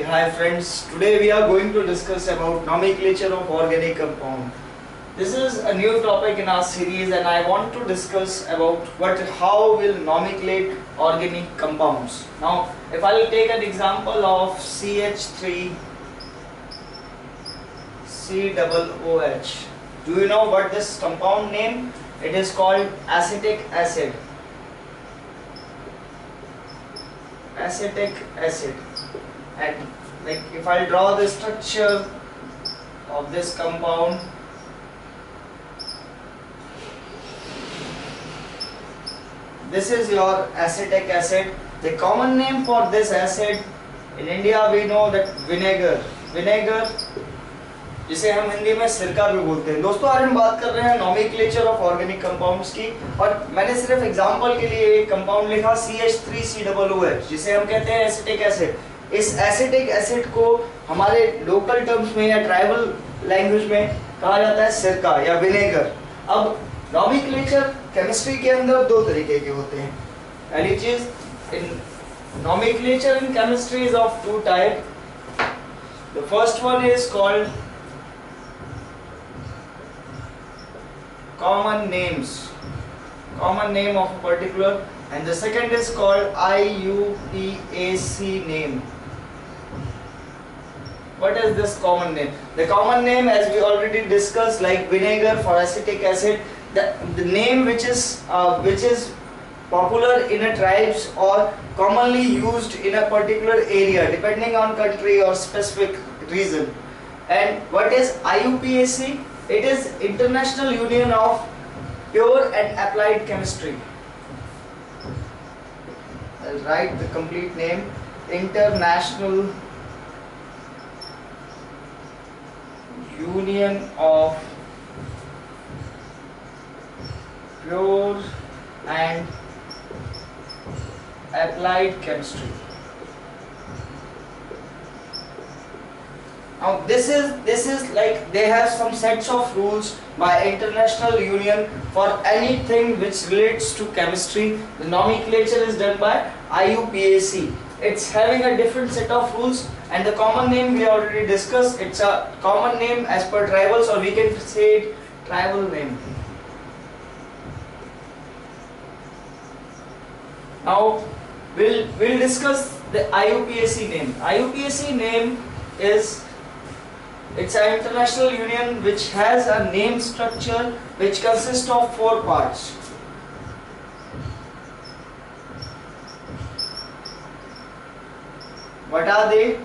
Hi friends, today we are going to discuss about nomenclature of organic compound. This is a new topic in our series and I want to discuss about how will nomenclate organic compounds. Now if I will take an example of CH3 COOH. Do you know what this compound name? It is called acetic acid. Acetic acid. And like if I draw the structure of this compound, this is your acetic acid. The common name for this acid in India we know that vinegar जिसे हम हिंदी में सिरका भी बोलते हैं। दोस्तों आज हम बात कर रहे हैं नोमेनक्लेचर ऑफ ऑर्गेनिक कंपाउंड्स की, और मैंने सिर्फ एग्जांपल के लिए एक कंपाउंड लिखा CH3COOH जिसे हम कहते हैं एसिटिक एसिड। इस एसिटिक एसिड को हमारे लोकल टर्म्स में या ट्राइबल लैंग्वेज में कहा जाता है सिरका या विनेगर। अब नोमेनक्लेचर केमिस्ट्री के अंदर दो तरीके के होते हैं। पहली चीज, in nomenclature in chemistry is of two type. The first one is called common name of a particular, and the second is called IUPAC name. What is this common name? The common name, as we already discussed, like vinegar for acetic acid, the name which is popular in a tribes or commonly used in a particular area depending on country or specific region. And what is IUPAC? It is International Union of Pure and Applied Chemistry. I'll write the complete name. International Union of Pure and Applied Chemistry. Now this is like they have some sets of rules by International Union for anything which relates to chemistry. The nomenclature is done by IUPAC. It's having a different set of rules, and the common name we already discussed. It's a common name as per tribals, or we can say it tribal name. Now we'll discuss the IUPAC name. IUPAC name is it's an international union which has a name structure which consists of 4 parts. What are they?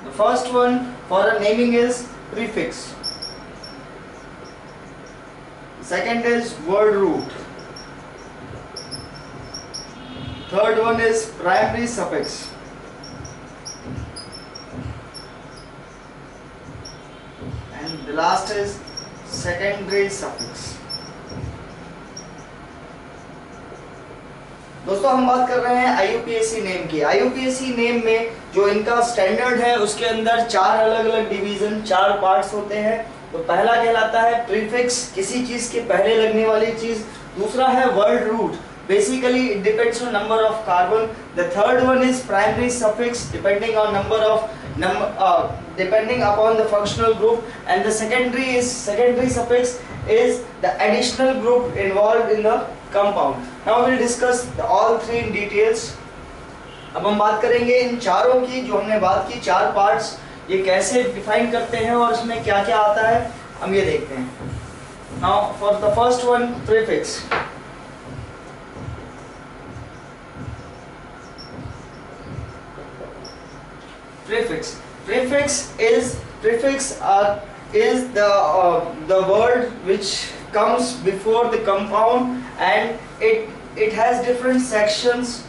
The first one for a naming is prefix. Second is word root. Third one is primary suffix. The last is secondary suffix. दोस्तों हम बात कर रहे हैं IUPAC name की। IUPAC name में जो इनका स्टैंडर्ड है उसके अंदर 4 अलग अलग डिवीजन, 4 पार्ट्स होते हैं। तो पहला कहलाता है प्रीफिक्स, किसी चीज के पहले लगने वाली चीज। दूसरा है word root, basically it depends on number of carbon. The third one is primary suffix, depending upon the functional group, and the secondary suffix is the additional group involved in the compound. Now we'll discuss all 3 in details. अब हम बात करेंगे इन चारों की, जो हमने बात की 4 पार्ट्स, ये कैसे डिफाइन करते हैं और इसमें क्या क्या आता है हम ये देखते हैं। Now for the first one, prefix. Prefix is the word which comes before the compound, and it has different sections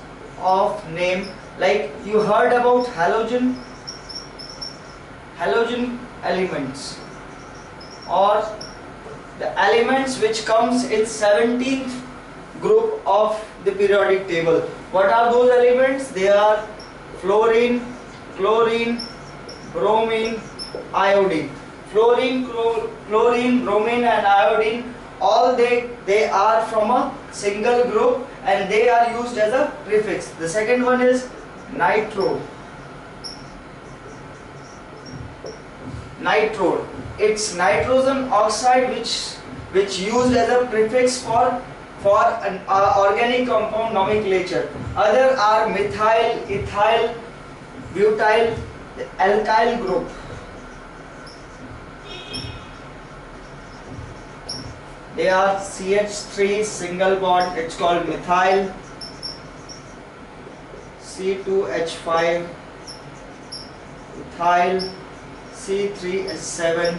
of name. Like you heard about halogen elements, or the elements which comes in 17th group of the periodic table. What are those elements? They are fluorine, chlorine, bromine, iodine. Fluorine, bromine and iodine, all they are from a single group, and they are used as a prefix. The second one is nitro. Nitro, it's nitrogen oxide which used as a prefix for an organic compound nomenclature. Other are methyl, ethyl, butyl, the alkyl group. They are CH3 single bond, it's called methyl, C2H5, ethyl, C3H7,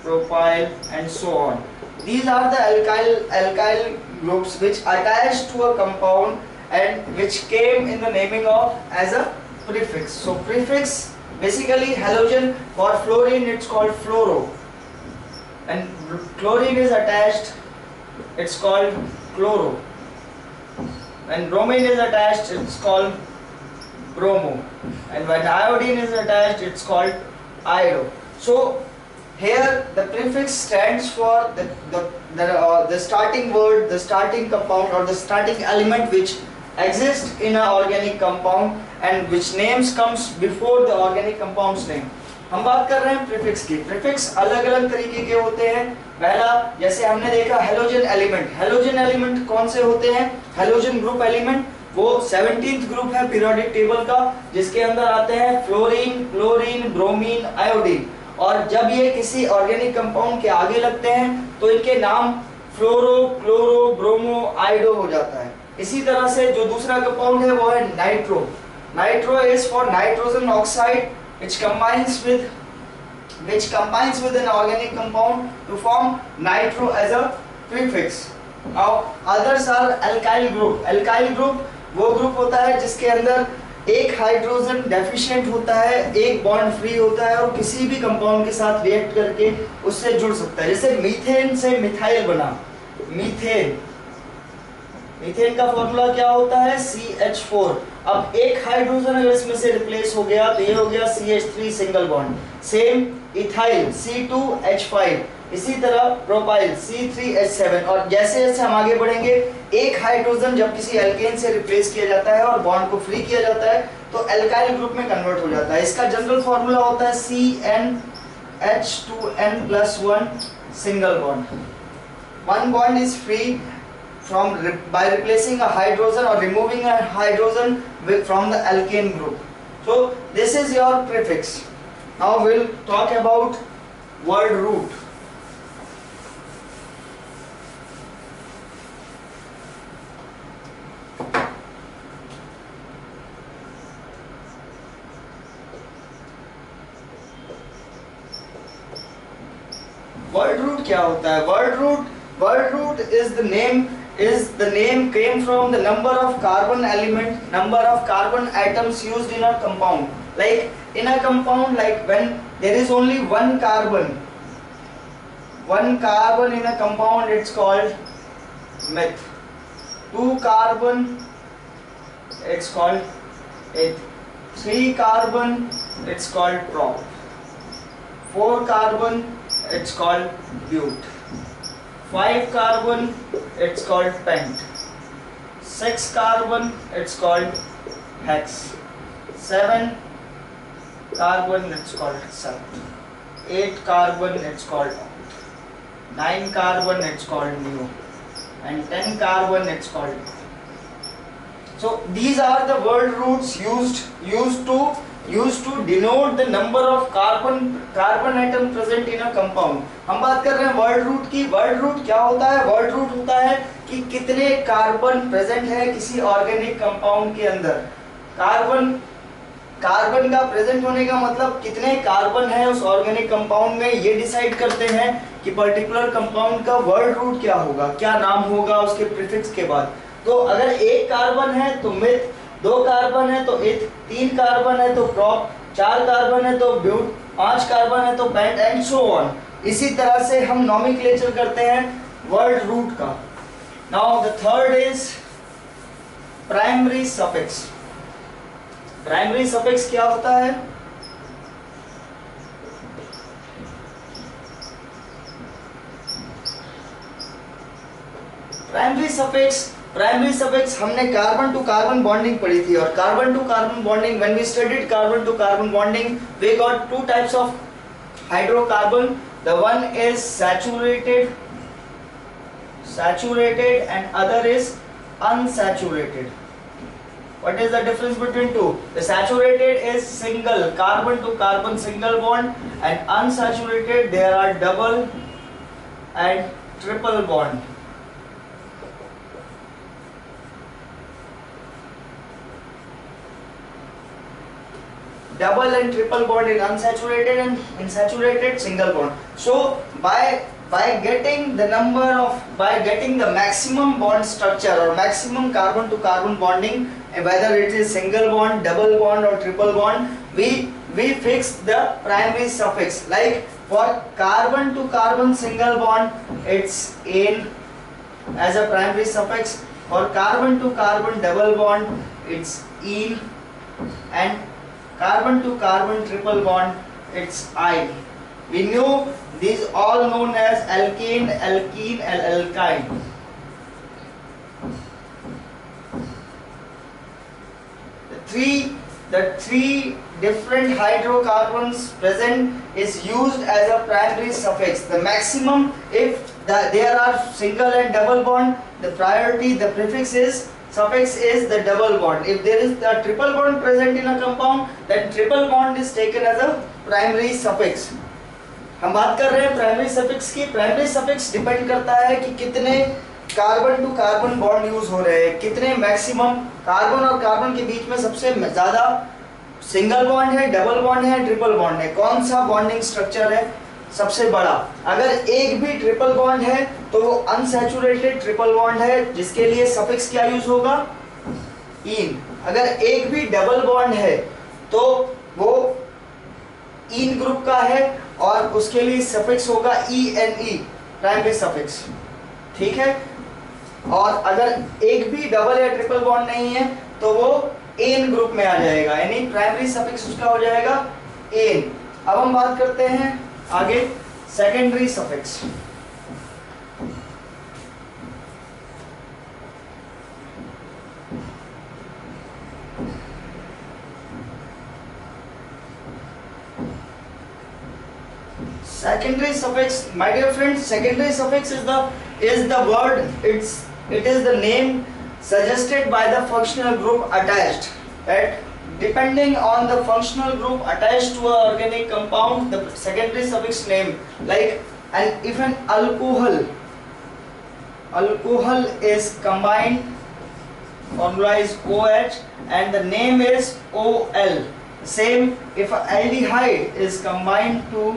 propyl, and so on. These are the alkyl groups which attach to a compound and which came in the naming of as a prefix. So prefix, basically halogen. For fluorine it's called fluoro, and chlorine is attached, it's called chloro. When bromine is attached, it's called bromo, and when iodine is attached, it's called iodo. So here the prefix stands for the starting word, the starting compound, or the starting element which exists in an organic compound and which names comes before the organic compound's name. हम बात कर रहे हैं prefix की. Prefix अलग अलग तरीके के होते हैं. पहला, जैसे हमने देखा हेलोजन एलिमेंट. हेलोजन एलिमेंट कौन से होते हैं? हेलोजन ग्रुप एलिमेंट वो 17th ग्रुप है पीरियोडिक टेबल का, जिसके अंदर आते हैं फ्लोरीन, क्लोरीन, ब्रोमीन, आयोडीन. और जब ये किसी ऑर्गेनिक कंपाउंड के आगे लगते हैं तो इनके नाम फ्लोरो, क्लोरो, ब्रोमो, आयोडो हो जाता है. इसी तरह से जो दूसरा कंपाउंड है वो है nitro. Nitro is for nitrogen oxide which combines with an organic compound to form nitro as a prefix. Now others are alkyl group. Alkyl group वो ग्रुप होता है जिसके अंदर एक हाइड्रोजन डेफिशिएंट होता है, एक बॉन्ड फ्री होता है और किसी भी कंपाउंड के साथ रिएक्ट करके उससे जुड़ सकता है. जैसे मीथेन से मिथाइल बना. मीथेन का फॉर्मूला क्या होता है? CH4. अब एक हाइड्रोजन अगर इसमें से रिप्लेस हो गया तो ये हो गया CH3 single bond. Same ethyl C2H5. इसी तरह प्रोपाइल C3H7. और जैसे जैसे हम आगे बढ़ेंगे, एक हाइड्रोजन जब किसी एल्केन से रिप्लेस किया जाता है और बॉन्ड को फ्री किया जाता है तो एल्काइल ग्रुप में कन्वर्ट हो जाता है. इसका जनरल फॉर्मूला होता है CnH2n+1 single bond. One bond is free by replacing a hydrogen or removing a hydrogen from the alkane group. So this is your prefix. Now we'll talk about word root. Word root क्या होता है? Word root is the name came from the number of carbon atoms used in a compound. Like in a compound, like when there is only one carbon in a compound, it's called meth. 2 carbon, it's called eth. 3 carbon, it's called prop. 4 carbon, it's called but. 5 carbon, it's called pent. 6 carbon, it's called hex. 7 carbon, it's called sep. 8 carbon, it's called oct. 9 carbon, it's called mu. And 10 carbon, it's called. So these are the word roots used to denote the number of carbon atom present in a compound. हम बात कर रहे हैं word root की. Word root क्या होता है? Word root होता है कि कितने कार्बन प्रेजेंट है किसी ऑर्गेनिक कंपाउंड के अंदर. कार्बन का प्रेजेंट होने का मतलब कितने कार्बन है उस ऑर्गेनिक कंपाउंड में, ये डिसाइड करते हैं कि पर्टिकुलर कंपाउंड का वर्ड रूट क्या होगा, क्या नाम होगा उसके प्रीफिक्स के बाद. तो अगर 1 कार्बन है तो मिथ, 2 कार्बन है तो इथ, 3 कार्बन है तो प्रॉप, 4 कार्बन है तो ब्यूट, 5 कार्बन है तो पेंट एंड सो ऑन. इसी तरह से हम नॉमेनक्लेचर करते हैं वर्ड रूट का. Now the third is primary suffix. Primary suffix क्या होता है? प्राइमरी सफिक्स प्राइमरी सफिक्स हमने कार्बन टू कार्बन बॉन्डिंग पढ़ी थी, और carbon to carbon bonding, when we studied carbon to carbon bonding, we got two types of hydrocarbon. The one is saturated and other is unsaturated. What is the difference between two? The saturated is single, carbon to carbon single bond, and unsaturated there are double and triple bond. Double and triple bond in unsaturated, and in saturated single bond. So by getting the maximum bond structure or maximum carbon to carbon bonding, whether it is single bond, double bond or triple bond, we fix the primary suffix. Like for carbon to carbon single bond, it's ane as a primary suffix. For carbon to carbon double bond, it's ene, and carbon to carbon triple bond, it's ine. We knew these all known as alkane, alkene and alkyne. The three different hydrocarbons present is used as a primary suffix. The maximum, if there are single and double bond, the priority, the prefix is, suffix is the double bond. If there is a triple bond present in a compound, then triple bond is taken as a primary suffix. हम बात कर रहे हैं primary suffix की. Primary suffix depend करता है कि कितने carbon to carbon bond use हो रहे हैं, कितने मैक्सिमम कार्बन और कार्बन के बीच में सबसे ज्यादा सिंगल बॉन्ड है, डबल बॉन्ड है, ट्रिपल बॉन्ड है, कौन सा बॉन्डिंग स्ट्रक्चर है सबसे बड़ा. अगर एक भी ट्रिपल बॉन्ड है तो वो अनसैचुरेटेड ट्रिपल बॉन्ड है, जिसके लिए सफिक्स क्या यूज होगा, इन. अगर एक भी डबल बॉन्ड है तो वो इन ग्रुप का है, और उसके लिए सफिक्स होगा ENE, प्राइमरी सफिक्स. ठीक है. और अगर एक भी डबल या ट्रिपल बॉन्ड नहीं है तो वो एन ग्रुप में आ जाएगा, यानी प्राइमरी सफिक्स उसका हो जाएगा एन. अब हम बात करते हैं आगे secondary suffix. Secondary suffix, my dear friends, secondary suffix is the word, it is the name suggested by the functional group attached. Right? Depending on the functional group attached to an organic compound, the secondary suffix name. Like, and if an alcohol is combined, formula is OH and the name is OL. Same if an aldehyde is combined to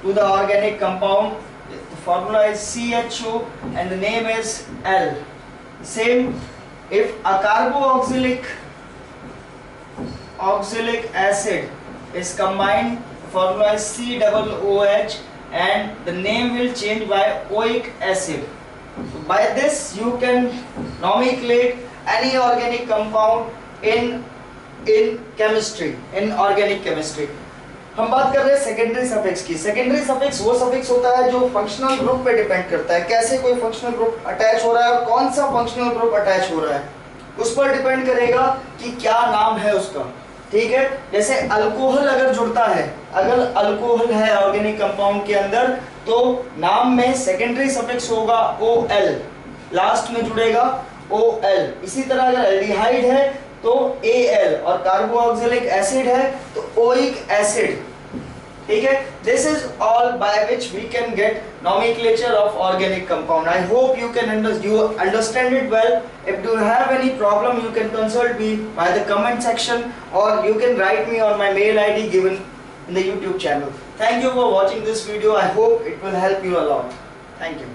the organic compound, the formula is CHO and the name is L. Same if a carboxylic acid is combined, the formula is COOH and the name will change by oic acid. So by this you can nomenclate any organic compound in chemistry, in organic chemistry. हम बात कर रहे हैं secondary suffix की. Secondary suffix वो suffix होता है जो फंक्शनल ग्रुप पे डिपेंड करता है, कैसे कोई फंक्शनल ग्रुप अटैच हो रहा है और कौन सा फंक्शनल ग्रुप अटैच हो रहा है उस पर डिपेंड करेगा कि क्या नाम है उसका. ठीक है. जैसे अल्कोहल अगर जुड़ता है, अगर अल्कोहल है ऑर्गेनिक कंपाउंड के अंदर, तो नाम में सेकेंडरी सफिक्स होगा OL, लास्ट में जुड़ेगा OL. इसी तरह अगर एल्डिहाइड है तो AL, और कार्बोक्सिलिक एसिड है तो ओइक एसिड. ठीक है. This is all by which we can get nomenclature of organic compound. I hope you understand it well. If you have any problem, you can consult me by the comment section, or you can write me on my mail ID given in the YouTube channel. Thank you for watching this video. I hope it will help you a lot. Thank you.